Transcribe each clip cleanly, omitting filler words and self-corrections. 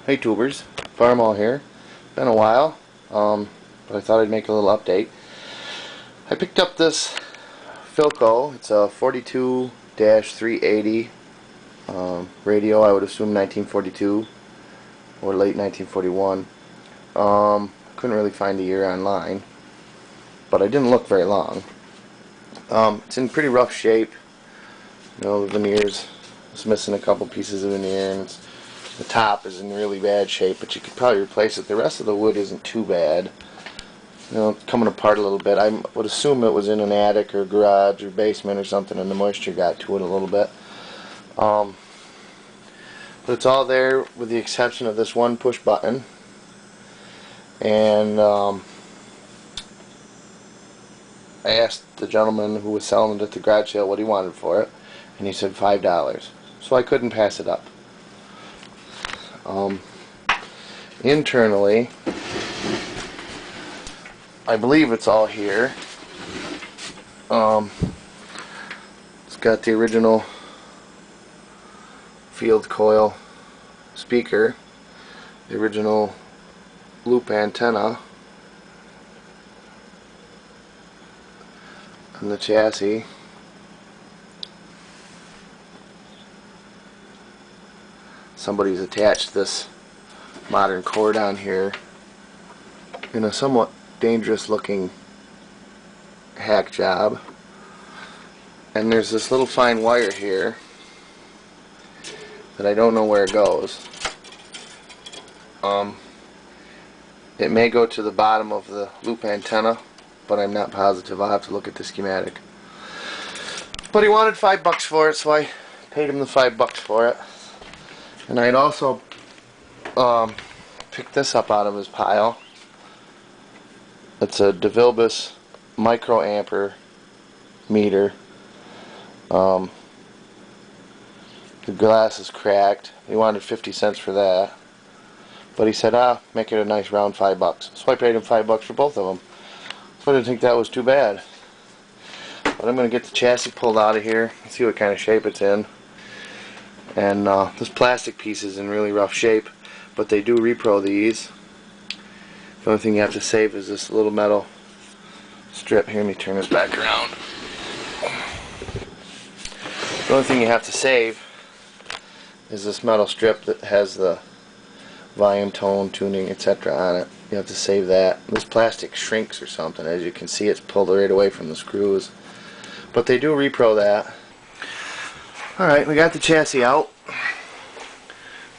Hey tubers, Farmall here. Been a while, but I thought I'd make a little update. I picked up this Philco. It's a 42-380 radio. I would assume 1942 or late 1941. Couldn't really find the year online, but I didn't look very long. It's in pretty rough shape. You know, the veneers, it's missing a couple pieces of veneer, and the top is in really bad shape, but you could probably replace it. The rest of the wood isn't too bad. You know, it's coming apart a little bit. I would assume it was in an attic or garage or basement or something, and the moisture got to it a little bit. But it's all there with the exception of this one push button. And I asked the gentleman who was selling it at the garage sale what he wanted for it, and he said $5. So I couldn't pass it up. Internally, I believe it's all here. It's got the original field coil speaker, the original loop antenna, and the chassis. Somebody's attached this modern core down here in a somewhat dangerous looking hack job, and there's this little fine wire here that I don't know where it goes. It may go to the bottom of the loop antenna, but I'm not positive. I'll have to look at the schematic. But he wanted $5 for it, so I paid him the $5 for it. And I'd also picked this up out of his pile. It's a DeVilbiss microampere meter. The glass is cracked. He wanted 50 cents for that, but he said, make it a nice round $5. So I paid him $5 for both of them. So I didn't think that was too bad. But I'm going to get the chassis pulled out of here and see what kind of shape it's in. And this plastic piece is in really rough shape, but they do repro these. The only thing you have to save is this little metal strip. Here, let me turn this back around. The only thing you have to save is this metal strip that has the volume, tone, tuning, etc. on it. You have to save that. This plastic shrinks or something. As you can see, it's pulled right away from the screws. But they do repro that. Alright, we got the chassis out.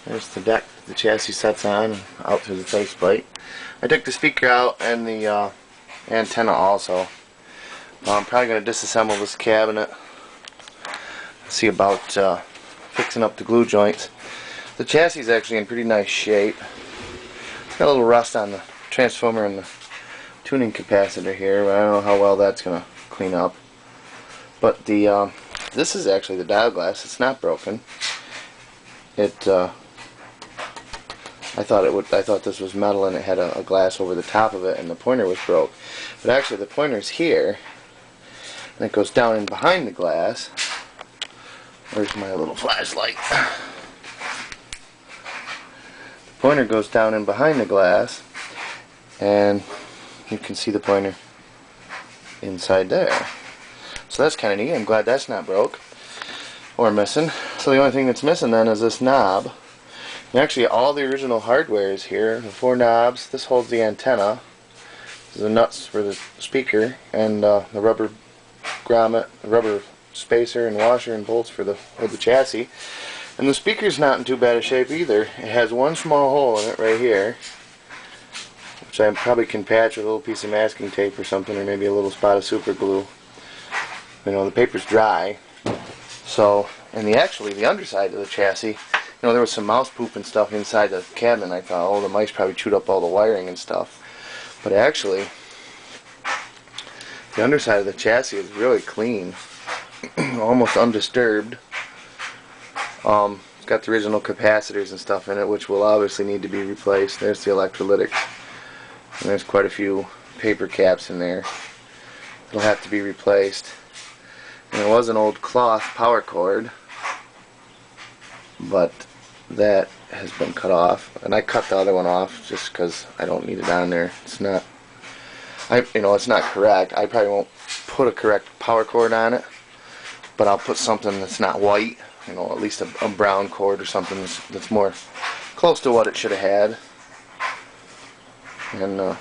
There's the deck the chassis sets on, and out through the faceplate. I took the speaker out and the antenna also. I'm probably going to disassemble this cabinet. See about fixing up the glue joints. The chassis is actually in pretty nice shape. It's got a little rust on the transformer and the tuning capacitor here, but I don't know how well that's going to clean up. But the this is actually the dial glass. It's not broken. I thought this was metal and it had a glass over the top of it, and the pointer was broke. But actually, the pointer's here, and it goes down in behind the glass. Where's my little flashlight? The pointer goes down in behind the glass, and you can see the pointer inside there. So that's kind of neat. I'm glad that's not broke or missing. So the only thing that's missing then is this knob. And actually, all the original hardware is here. The 4 knobs. This holds the antenna. This is the nuts for the speaker, and the rubber grommet, the rubber spacer and washer and bolts for the chassis. And the speaker's not in too bad a shape either. It has one small hole in it right here, which I probably can patch with a little piece of masking tape or something, or maybe a little spot of super glue. You know, the paper's dry. So, and the underside of the chassis, you know, there was some mouse poop and stuff inside the cabinet. I thought, oh, the mice probably chewed up all the wiring and stuff. But actually, the underside of the chassis is really clean, almost undisturbed. It's got the original capacitors and stuff in it, which will obviously need to be replaced. There's the electrolytics, and there's quite a few paper caps in there. It'll have to be replaced. And there was an old cloth power cord, but that has been cut off, and I cut the other one off just because I don't need it on there. It's not, it's not correct. I probably won't put a correct power cord on it, but I'll put something that's not white, at least a brown cord or something that's more close to what it should have had. And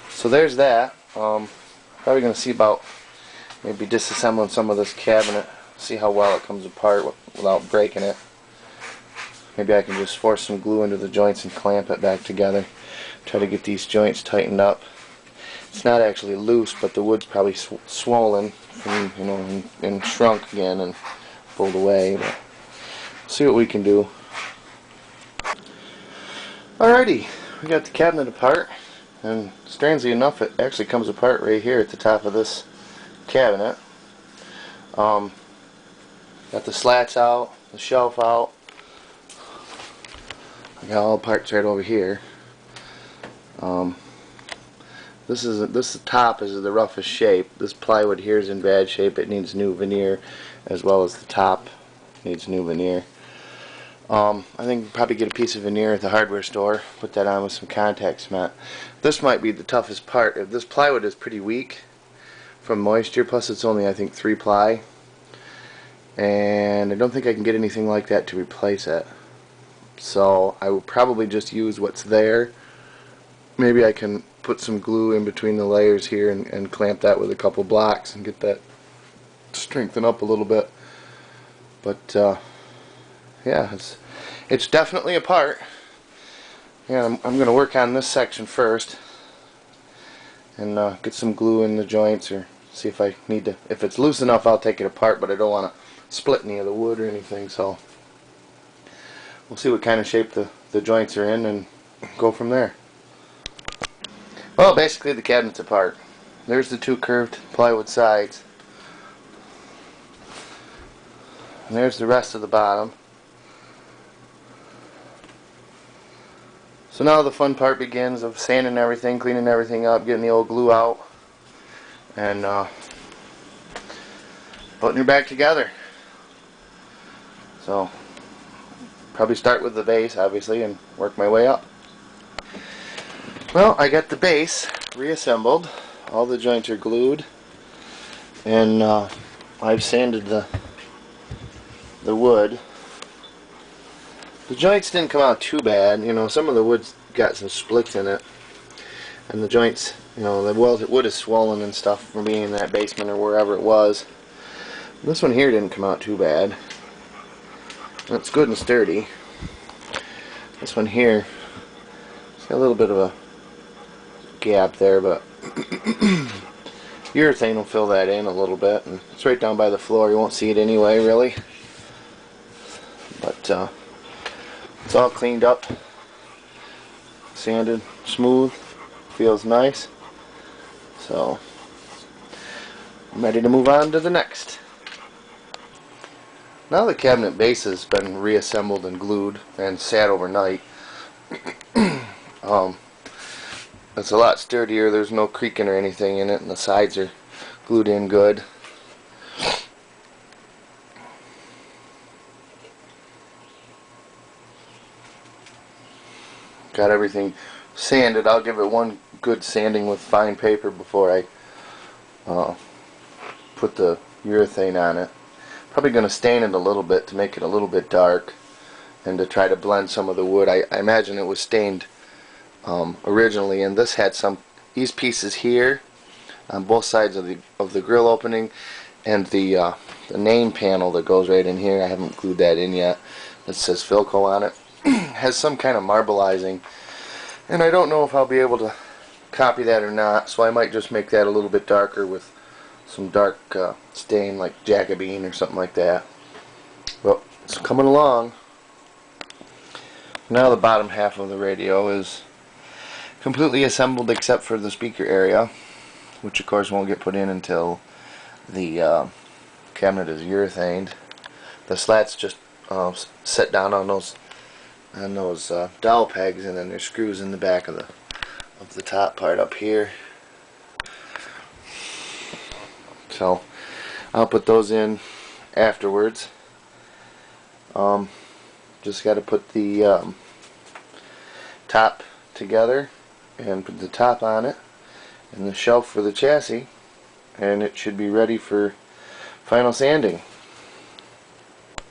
so there's that. Probably going to see about maybe disassembling some of this cabinet, see how well it comes apart without breaking it. Maybe I can just force some glue into the joints and clamp it back together. Try to get these joints tightened up. It's not actually loose, but the wood's probably swollen from, and shrunk again and pulled away. But see what we can do. Alrighty, we got the cabinet apart, and strangely enough, it actually comes apart right here at the top of this cabinet. Got the slats out, the shelf out. I got all parts right over here. This top is the roughest shape. This plywood here is in bad shape. It needs new veneer, as well as the top needs new veneer. I think probably get a piece of veneer at the hardware store, put that on with some contact cement. This might be the toughest part. This plywood is pretty weak from moisture, plus it's only, I think, 3 ply, and I don't think I can get anything like that to replace it. So I will probably just use what's there. Maybe I can put some glue in between the layers here and clamp that with a couple blocks and get that strengthened up a little bit. But yeah, it's definitely a part. Yeah, I'm going to work on this section first and get some glue in the joints, or see if I need to. If it's loose enough, I'll take it apart, but I don't want to split any of the wood or anything, so we'll see what kind of shape the joints are in and go from there. Well, basically the cabinet's apart. There's the 2 curved plywood sides, and there's the rest of the bottom. So now the fun part begins of sanding everything, cleaning everything up, getting the old glue out, and putting her back together. So probably start with the base, obviously, and work my way up. Well, I got the base reassembled. All the joints are glued, and I've sanded the wood. The joints didn't come out too bad. Some of the wood's got some splits in it, and the joints, the wood is swollen and stuff from being in that basement or wherever it was. This one here didn't come out too bad. It's good and sturdy. This one here, it's got a little bit of a gap there, but urethane will fill that in a little bit, and it's right down by the floor. You won't see it anyway, really. But it's all cleaned up, sanded, smooth, feels nice. So I'm ready to move on to the next. Now the cabinet base has been reassembled and glued and sat overnight. It's a lot sturdier. There's no creaking or anything in it, and the sides are glued in good. Got everything sanded. I'll give it one good sanding with fine paper before I put the urethane on it. Probably going to stain it a little bit to make it a little bit dark, and to try to blend some of the wood. I imagine it was stained originally, and this had these pieces here on both sides of the grill opening, and the name panel that goes right in here. I haven't glued that in yet. It says Philco on it. Has some kind of marbleizing, and I don't know if I'll be able to copy that or not, so I might just make that a little bit darker with some dark stain like Jacobine or something like that. Well, it's coming along. Now the bottom half of the radio is completely assembled except for the speaker area, which of course won't get put in until the cabinet is urethaned. The slats just set down on those dowel pegs, and then there's screws in the back of the top part up here. So I'll put those in afterwards. Just got to put the top together and put the top on it and the shelf for the chassis, and it should be ready for final sanding.